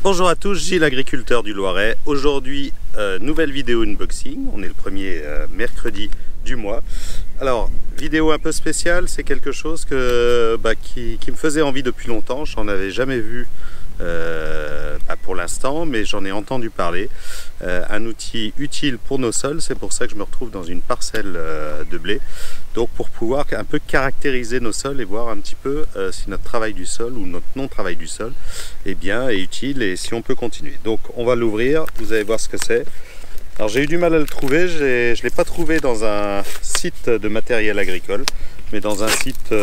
Bonjour à tous, Gilles, agriculteur du Loiret. Aujourd'hui, nouvelle vidéo unboxing. On est le premier mercredi du mois. Alors, vidéo un peu spéciale, c'est quelque chose qui me faisait envie depuis longtemps. J'en avais jamais vu pour l'instant, mais j'en ai entendu parler. Un outil utile pour nos sols, c'est pour ça que je me retrouve dans une parcelle de blé. Donc pour pouvoir un peu caractériser nos sols et voir un petit peu si notre travail du sol ou notre non-travail du sol est utile et si on peut continuer. Donc on va l'ouvrir, vous allez voir ce que c'est. Alors j'ai eu du mal à le trouver, je ne l'ai pas trouvé dans un site de matériel agricole, mais dans un site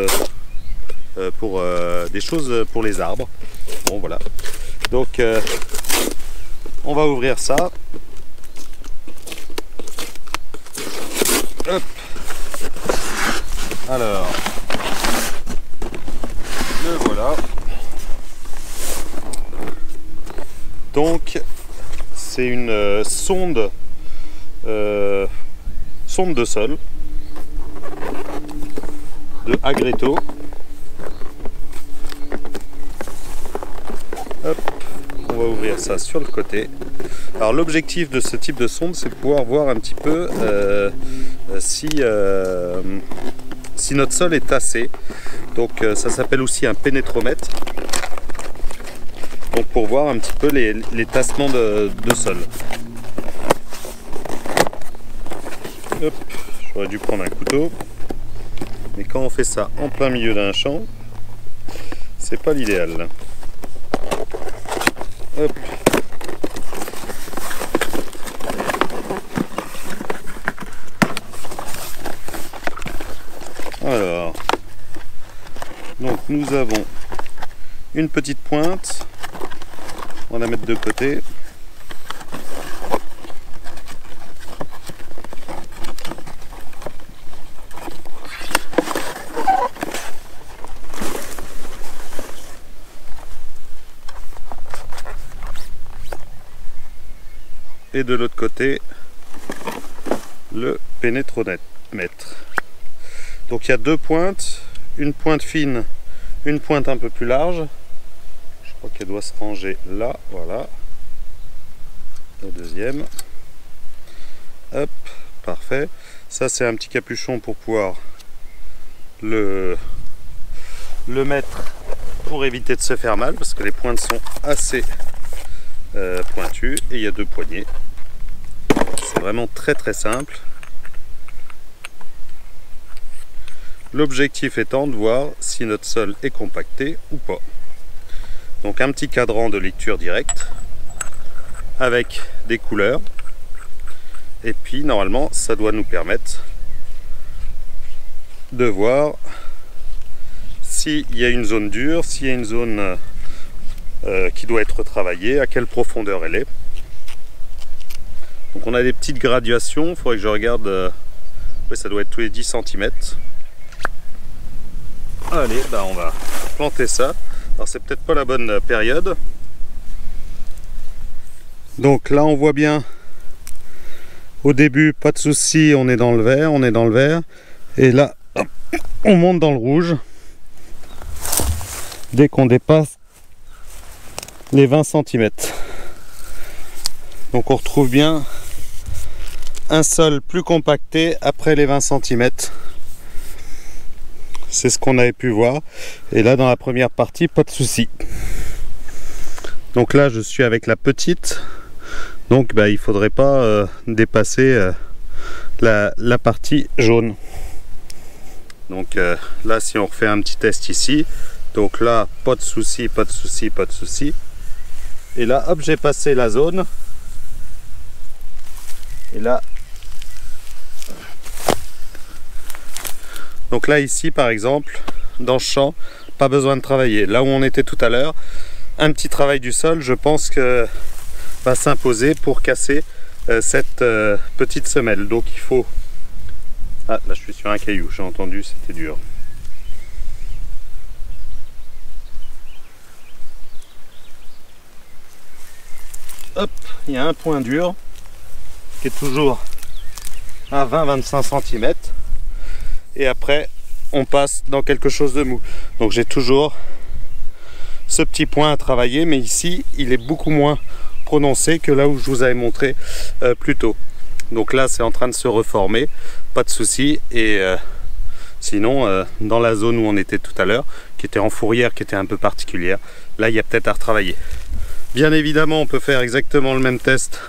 pour des choses pour les arbres. Bon voilà. Donc on va ouvrir ça. Hop. Alors, le voilà. Donc, c'est une sonde de sol de Agreto. Hop, on va ouvrir ça sur le côté. Alors, l'objectif de ce type de sonde, c'est de pouvoir voir un petit peu si notre sol est tassé. Donc ça s'appelle aussi un pénétromètre. Donc pour voir un petit peu les tassements de sol. Hop, j'aurais dû prendre un couteau. Mais quand on fait ça en plein milieu d'un champ, c'est pas l'idéal. Hop. Alors, donc nous avons une petite pointe, on va la mettre de côté. Et de l'autre côté, le pénétromètre. Donc il y a deux pointes, une pointe fine, une pointe un peu plus large. Je crois qu'elle doit se ranger là, voilà. La deuxième. Hop, parfait. Ça c'est un petit capuchon pour pouvoir le mettre pour éviter de se faire mal, parce que les pointes sont assez pointues. Et il y a deux poignées. C'est vraiment très très simple. L'objectif étant de voir si notre sol est compacté ou pas. Donc un petit cadran de lecture directe avec des couleurs. Et puis normalement ça doit nous permettre de voir s'il y a une zone dure, s'il y a une zone qui doit être travaillée, à quelle profondeur elle est. Donc on a des petites graduations, il faudrait que je regarde, oui, ça doit être tous les 10 cm. Allez, on va planter ça. Alors c'est peut-être pas la bonne période. Donc là on voit bien, au début pas de souci, on est dans le vert, et là hop, on monte dans le rouge dès qu'on dépasse les 20 cm. Donc on retrouve bien un sol plus compacté après les 20 cm. C'est ce qu'on avait pu voir. Et là dans la première partie, pas de souci. Donc là je suis avec la petite. Donc il faudrait pas dépasser la partie jaune. Donc là si on refait un petit test ici. Donc là pas de souci, pas de souci, pas de souci. Et là hop, j'ai passé la zone. Et là. Donc là ici par exemple, dans ce champ, pas besoin de travailler. Là où on était tout à l'heure, un petit travail du sol, je pense que va s'imposer pour casser cette petite semelle. Donc il faut... Ah là je suis sur un caillou, j'ai entendu, c'était dur. Hop, il y a un point dur qui est toujours à 20-25 cm. Et après on passe dans quelque chose de mou. Donc j'ai toujours ce petit point à travailler, mais ici il est beaucoup moins prononcé que là où je vous avais montré plus tôt. Donc là c'est en train de se reformer, pas de souci. Et sinon dans la zone où on était tout à l'heure, qui était en fourrière, qui était un peu particulière, là il y a peut-être à retravailler. Bien évidemment on peut faire exactement le même test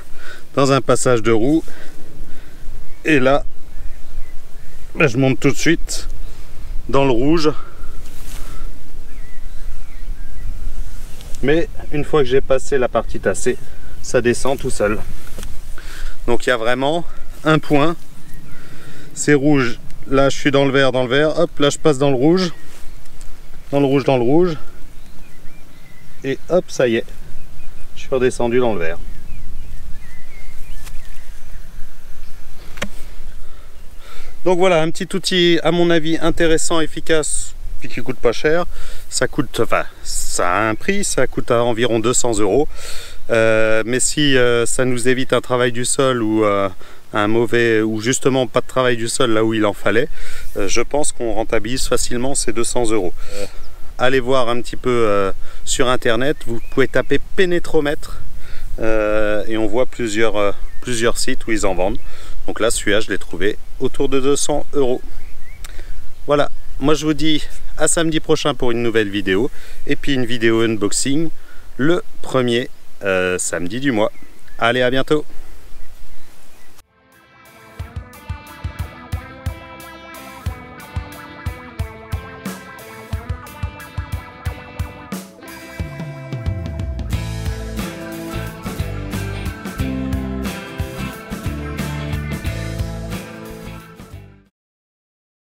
dans un passage de roue. Et là je monte tout de suite dans le rouge. Mais une fois que j'ai passé la partie tassée, ça descend tout seul. Donc il y a vraiment un point. C'est rouge. Là je suis dans le vert, hop, là je passe dans le rouge. Dans le rouge. Et hop, ça y est. Je suis redescendu dans le vert. Donc voilà, un petit outil à mon avis intéressant, efficace, puis qui coûte pas cher. Ça coûte, enfin, ça a un prix, ça coûte à environ 200 €. Mais si ça nous évite un travail du sol ou un mauvais, ou justement pas de travail du sol là où il en fallait, je pense qu'on rentabilise facilement ces 200 €. Allez voir un petit peu sur internet, vous pouvez taper pénétromètre et on voit plusieurs sites où ils en vendent. Donc là celui-là je l'ai trouvé autour de 200 €. Voilà, moi je vous dis à samedi prochain pour une nouvelle vidéo, et puis une vidéo unboxing le premier samedi du mois. Allez, à bientôt.